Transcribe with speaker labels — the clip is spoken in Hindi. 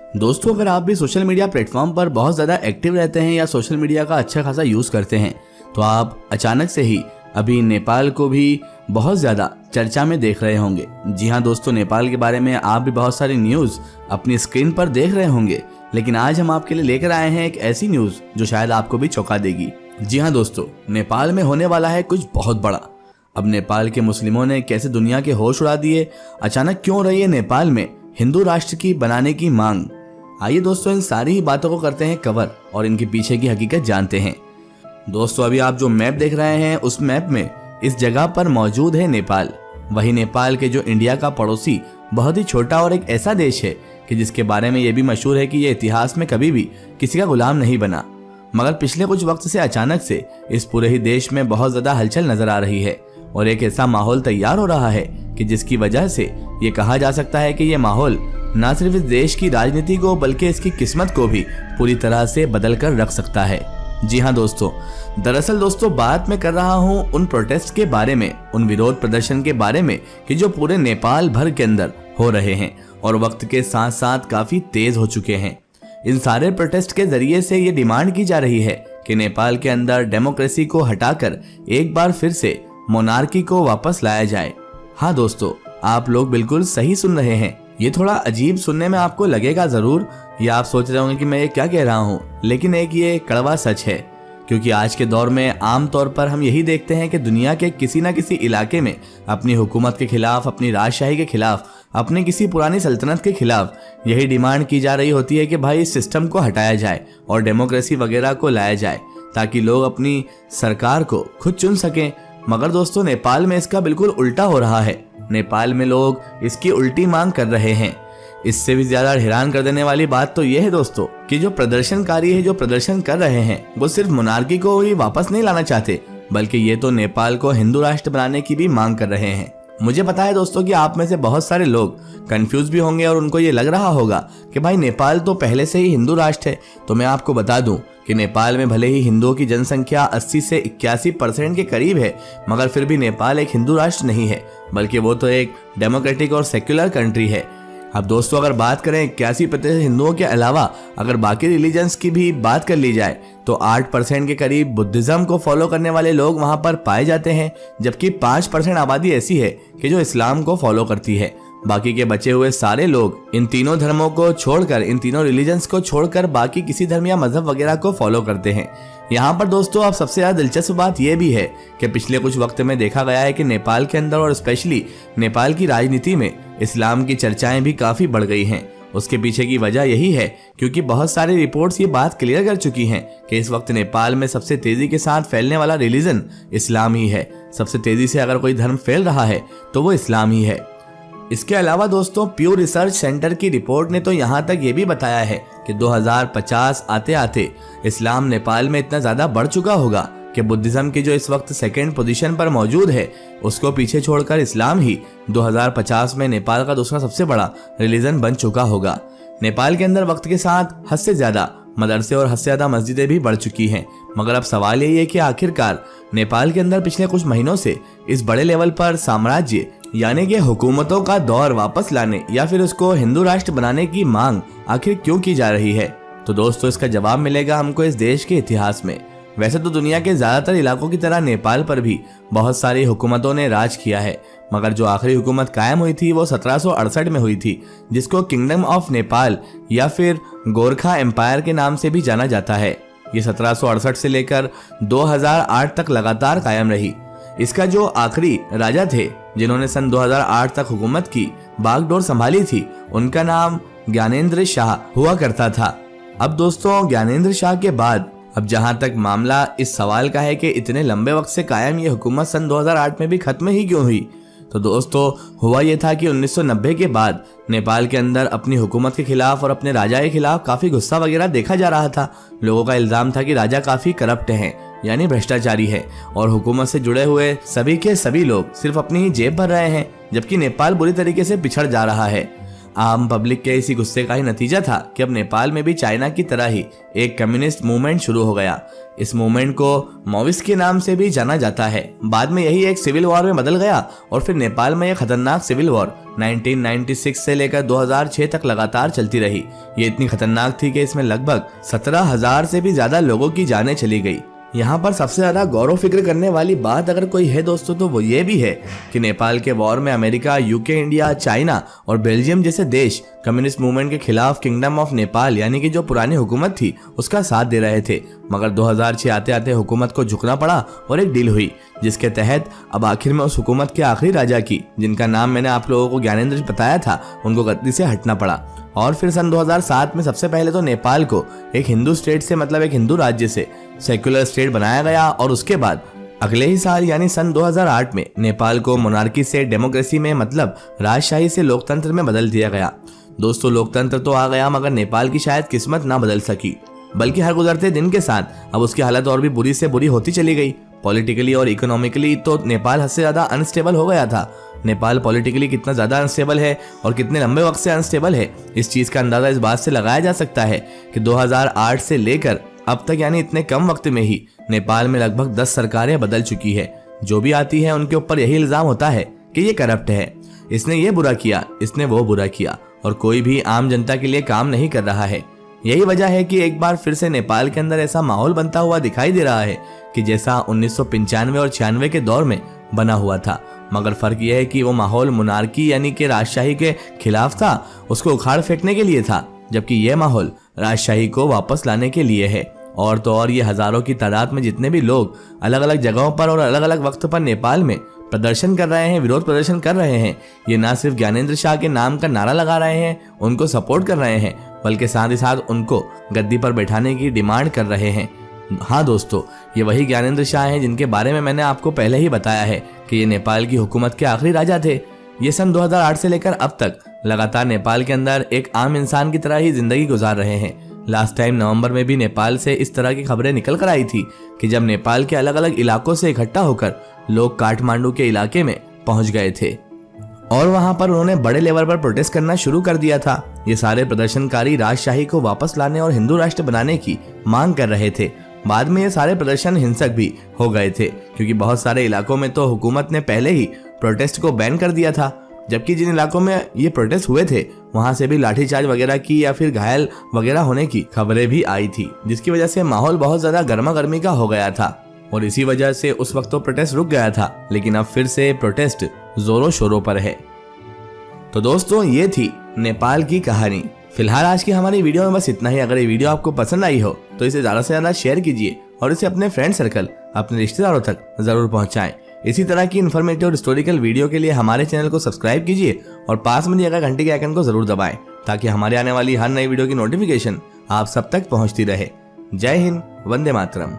Speaker 1: दोस्तों, अगर आप भी सोशल मीडिया प्लेटफॉर्म पर बहुत ज़्यादा एक्टिव रहते हैं या सोशल मीडिया का अच्छा खासा यूज़ करते हैं तो आप अचानक से ही अभी नेपाल को भी बहुत ज़्यादा चर्चा में देख रहे होंगे। जी हाँ दोस्तों, नेपाल के बारे में आप भी बहुत सारी न्यूज़ अपनी स्क्रीन पर देख रहे होंगे, लेकिन आज हम आपके लिए लेकर आए हैं एक ऐसी न्यूज़ जो शायद आपको भी चौंका देगी। जी हाँ दोस्तों, नेपाल में होने वाला है कुछ बहुत बड़ा। अब नेपाल के मुस्लिमों ने कैसे दुनिया के होश उड़ा दिए, अचानक क्यों रही है नेपाल में हिंदू राष्ट्र की बनाने की मांग। आइए दोस्तों, इन सारी ही बातों को करते हैं कवर और इनके पीछे की हकीकत जानते हैं। दोस्तों, अभी आप जो मैप देख रहे हैं उस मैप में इस जगह पर मौजूद है नेपाल। वही नेपाल के जो इंडिया का पड़ोसी बहुत ही छोटा और एक ऐसा देश है कि जिसके बारे में ये भी मशहूर है कि ये इतिहास में कभी भी किसी का गुलाम नहीं बना, मगर पिछले कुछ वक्त से अचानक से इस पूरे ही देश में बहुत ज्यादा हलचल नजर आ रही है और एक ऐसा माहौल तैयार हो रहा है कि जिसकी वजह से ये कहा जा सकता है कि ये माहौल न सिर्फ इस देश की राजनीति को बल्कि इसकी किस्मत को भी पूरी तरह से बदल कर रख सकता है। जी हाँ दोस्तों, दरअसल दोस्तों बात मैं कर रहा हूँ उन प्रोटेस्ट के बारे में, उन विरोध प्रदर्शन के बारे में कि जो पूरे नेपाल भर के अंदर हो रहे हैं और वक्त के साथ साथ काफी तेज हो चुके हैं। इन सारे प्रोटेस्ट के जरिए से ये डिमांड की जा रही है कि नेपाल के अंदर डेमोक्रेसी को हटाकर एक बार फिर से मोनार्की को वापस लाया जाए। हाँ दोस्तों, आप लोग बिल्कुल सही सुन रहे हैं। ये थोड़ा अजीब सुनने में आपको लगेगा जरूर, या आप सोच रहे होंगे कि मैं ये क्या कह रहा हूँ, लेकिन एक ये कड़वा सच है। क्योंकि आज के दौर में आमतौर पर हम यही देखते हैं कि दुनिया के किसी न किसी इलाके में अपनी हुकूमत के खिलाफ, अपनी राजशाही के खिलाफ, अपनी किसी पुरानी सल्तनत के खिलाफ यही डिमांड की जा रही होती है कि भाई इस सिस्टम को हटाया जाए और डेमोक्रेसी वगैरह को लाया जाए ताकि लोग अपनी सरकार को खुद चुन सकें। मगर दोस्तों, नेपाल में इसका बिल्कुल उल्टा हो रहा है। नेपाल में लोग इसकी उल्टी मांग कर रहे हैं। इससे भी ज्यादा हैरान कर देने वाली बात तो यह है दोस्तों कि जो प्रदर्शनकारी है, जो प्रदर्शन कर रहे हैं, वो सिर्फ मोनार्की को ही वापस नहीं लाना चाहते, बल्कि ये तो नेपाल को हिंदू राष्ट्र बनाने की भी मांग कर रहे हैं। मुझे पता है दोस्तों कि आप में से बहुत सारे लोग कंफ्यूज भी होंगे और उनको ये लग रहा होगा कि भाई नेपाल तो पहले से ही हिंदू राष्ट्र है। तो मैं आपको बता दूं कि नेपाल में भले ही हिंदुओं की जनसंख्या 80 से 81% के करीब है, मगर फिर भी नेपाल एक हिंदू राष्ट्र नहीं है, बल्कि वो तो एक डेमोक्रेटिक और सेक्युलर कंट्री है। अब दोस्तों, अगर बात करें 81% हिंदुओं के अलावा अगर बाकी रिलीजन्स की भी बात कर ली जाए तो 8% के करीब बुद्धिज्म को फॉलो करने वाले लोग वहां पर पाए जाते हैं, जबकि 5% आबादी ऐसी है कि जो इस्लाम को फॉलो करती है। बाकी के बचे हुए सारे लोग इन तीनों धर्मों को छोड़कर, इन तीनों रिलीजन्स को छोड़कर बाकी किसी धर्म या मजहब वगैरह को फॉलो करते हैं। यहाँ पर दोस्तों अब सबसे ज्यादा दिलचस्प बात यह भी है कि पिछले कुछ वक्त में देखा गया है कि नेपाल के अंदर और स्पेशली नेपाल की राजनीति में इस्लाम की चर्चाएं भी काफी बढ़ गई हैं। उसके पीछे की वजह यही है क्योंकि बहुत सारी रिपोर्ट्स ये बात क्लियर कर चुकी हैं कि इस वक्त नेपाल में सबसे तेजी के साथ फैलने वाला रिलीजन इस्लाम ही है। सबसे तेजी से अगर कोई धर्म फैल रहा है तो वो इस्लाम ही है। इसके अलावा दोस्तों, प्यू रिसर्च सेंटर की रिपोर्ट ने तो यहाँ तक ये भी बताया है कि 2050 आते आते इस्लाम नेपाल में इतना ज्यादा बढ़ चुका होगा कि बुद्धिज्म की जो इस वक्त सेकेंड पोजीशन पर मौजूद है उसको पीछे छोड़कर इस्लाम ही 2050 में नेपाल का दूसरा सबसे बड़ा रिलीजन बन चुका होगा। नेपाल के अंदर वक्त के साथ हद से ज्यादा मदरसे और हद से ज्यादा मस्जिदें भी बढ़ चुकी हैं, मगर अब सवाल यही है कि आखिरकार नेपाल के अंदर पिछले कुछ महीनों से इस बड़े लेवल पर साम्राज्य यानी कि हुकूमतों का दौर वापस लाने या फिर उसको हिंदू राष्ट्र बनाने की मांग आखिर क्यों की जा रही है। तो दोस्तों, इसका जवाब मिलेगा हमको इस देश के इतिहास में। वैसे तो दुनिया के ज्यादातर इलाकों की तरह नेपाल पर भी बहुत सारी हुकूमतों ने राज किया है, मगर जो आखिरी हुकूमत कायम हुई थी वो 1768 में हुई थी, जिसको किंगडम ऑफ नेपाल या फिर गोरखा एम्पायर के नाम से भी जाना जाता है। ये 1768 से लेकर 2008 तक लगातार कायम रही। इसका जो आखिरी राजा थे जिन्होंने सन 2008 तक हुकूमत की बागडोर संभाली थी, उनका नाम ज्ञानेंद्र शाह हुआ करता था। अब दोस्तों, ज्ञानेंद्र शाह के बाद अब जहां तक मामला इस सवाल का है कि इतने लंबे वक्त से कायम ये हुकूमत सन 2008 में भी खत्म ही क्यों हुई, तो दोस्तों हुआ ये था कि 1990 के बाद नेपाल के अंदर अपनी हुकूमत के खिलाफ और अपने राजा के खिलाफ काफी गुस्सा वगैरह देखा जा रहा था। लोगों का इल्जाम था कि राजा काफी करप्ट हैं, यानी भ्रष्टाचारी है, और हुकूमत से जुड़े हुए सभी के सभी लोग सिर्फ अपनी ही जेब भर रहे हैं, जबकि नेपाल बुरी तरीके से पिछड़ जा रहा है। आम पब्लिक के इसी गुस्से का ही नतीजा था कि अब नेपाल में भी चाइना की तरह ही एक कम्युनिस्ट मूवमेंट शुरू हो गया। इस मूवमेंट को माओइस्ट के नाम से भी जाना जाता है। बाद में यही एक सिविल वॉर में बदल गया और फिर नेपाल में यह खतरनाक सिविल वॉर 1996 से लेकर 2006 तक लगातार चलती रही। ये इतनी खतरनाक थी कि इसमें लगभग 17,000 से भी ज्यादा लोगों की जानें चली गई। यहाँ पर सबसे ज्यादा गौरव फिक्र करने वाली बात अगर कोई है दोस्तों तो वो ये भी है कि नेपाल के वॉर में अमेरिका, यूके, इंडिया, चाइना और बेल्जियम जैसे देश कम्युनिस्ट मूवमेंट के खिलाफ किंगडम ऑफ नेपाल यानी कि जो पुरानी हुकूमत थी उसका साथ दे रहे थे। मगर 2006 आते आते हुकूमत को झुकना पड़ा और एक डील हुई जिसके तहत अब आखिर में उस हुकूमत के आखिरी राजा की, जिनका नाम मैंने आप लोगों को ज्ञानेंद्र बताया था, उनको गद्दी से हटना पड़ा। और फिर सन 2007 में सबसे पहले तो नेपाल को एक हिंदू स्टेट से मतलब एक हिंदू राज्य से सेक्युलर स्टेट बनाया गया और उसके बाद अगले ही साल यानी सन 2008 में नेपाल को मोनार्की से डेमोक्रेसी में मतलब राजशाही से लोकतंत्र में बदल दिया गया। दोस्तों लोकतंत्र तो आ गया मगर नेपाल की शायद किस्मत ना बदल सकी, बल्कि हर गुजरते दिन के साथ अब उसकी हालत और भी बुरी से बुरी होती चली गई। पॉलिटिकली और इकोनॉमिकली तो नेपाल हद से ज्यादा अनस्टेबल हो गया था। नेपाल पॉलिटिकली कितना ज्यादा अनस्टेबल है और कितने लंबे वक्त से अनस्टेबल है, इस चीज का अंदाजा इस बात से लगाया जा सकता है कि 2008 से लेकर अब तक यानी इतने कम वक्त में ही नेपाल में लगभग 10 सरकारें बदल चुकी है। जो भी आती है उनके ऊपर यही इल्जाम होता है कि ये करप्ट है, इसने ये बुरा किया, इसने वो बुरा किया, और कोई भी आम जनता के लिए काम नहीं कर रहा है। यही वजह है कि एक बार फिर से नेपाल के अंदर ऐसा माहौल बनता हुआ दिखाई दे रहा है कि जैसा 1995 और 96 के दौर में बना हुआ था। मगर फर्क यह है कि वो माहौल मोनार्की यानी कि राजशाही के खिलाफ था, उसको उखाड़ फेंकने के लिए था, जबकि यह माहौल राजशाही को वापस लाने के लिए है। और तो और ये हजारों की तादाद में जितने भी लोग अलग अलग जगहों पर और अलग अलग वक्त पर नेपाल में प्रदर्शन कर रहे हैं, विरोध प्रदर्शन कर रहे हैं, ये ना सिर्फ ज्ञानेंद्र शाह के नाम का नारा लगा रहे हैं, उनको सपोर्ट कर रहे हैं, बल्कि साथ ही साथ उनको गद्दी पर बैठाने की डिमांड कर रहे हैं। हाँ दोस्तों, ये वही ज्ञानेंद्र शाह हैं जिनके बारे में मैंने आपको पहले ही बताया है कि ये नेपाल की हुकूमत के आखिरी राजा थे। ये सन 2008 से लेकर अब तक लगातार नेपाल के अंदर एक आम इंसान की तरह ही जिंदगी गुजार रहे हैं। लास्ट टाइम नवंबर में भी नेपाल से इस तरह की खबरें निकल कर आई थी कि जब नेपाल के अलग अलग इलाकों से इकट्ठा होकर लोग काठमांडू के इलाके में पहुंच गए थे और वहां पर उन्होंने बड़े लेवल पर प्रोटेस्ट करना शुरू कर दिया था। ये सारे प्रदर्शनकारी राजशाही को वापस लाने और हिंदू राष्ट्र बनाने की मांग कर रहे थे। बाद में ये सारे प्रदर्शन हिंसक भी हो गए थे क्योंकि बहुत सारे इलाकों में तो हुकूमत ने पहले ही प्रोटेस्ट को बैन कर दिया था, जबकि जिन इलाकों में ये प्रोटेस्ट हुए थे वहां से भी लाठीचार्ज वगैरह की या फिर घायल वगैरह होने की खबरें भी आई थी, जिसकी वजह से माहौल बहुत ज्यादा गर्मा गर्मी का हो गया था। और इसी वजह से उस वक्त तो प्रोटेस्ट रुक गया था, लेकिन अब फिर से प्रोटेस्ट जोरों शोरों पर है। तो दोस्तों ये थी नेपाल की कहानी। फिलहाल आज की हमारी वीडियो में बस इतना ही। अगर ये वीडियो आपको पसंद आई हो तो इसे ज्यादा से ज्यादा शेयर कीजिए और इसे अपने फ्रेंड सर्कल, अपने रिश्तेदारों तक जरूर पहुंचाएं। इसी तरह की इन्फॉर्मेटिव और हिस्टोरिकल वीडियो के लिए हमारे चैनल को सब्सक्राइब कीजिए और पास में दिए गए घंटे के आइकन को जरूर दबाएं ताकि हमारे आने वाली हर नई वीडियो की नोटिफिकेशन आप सब तक पहुंचती रहे। जय हिंद, वंदे मातरम।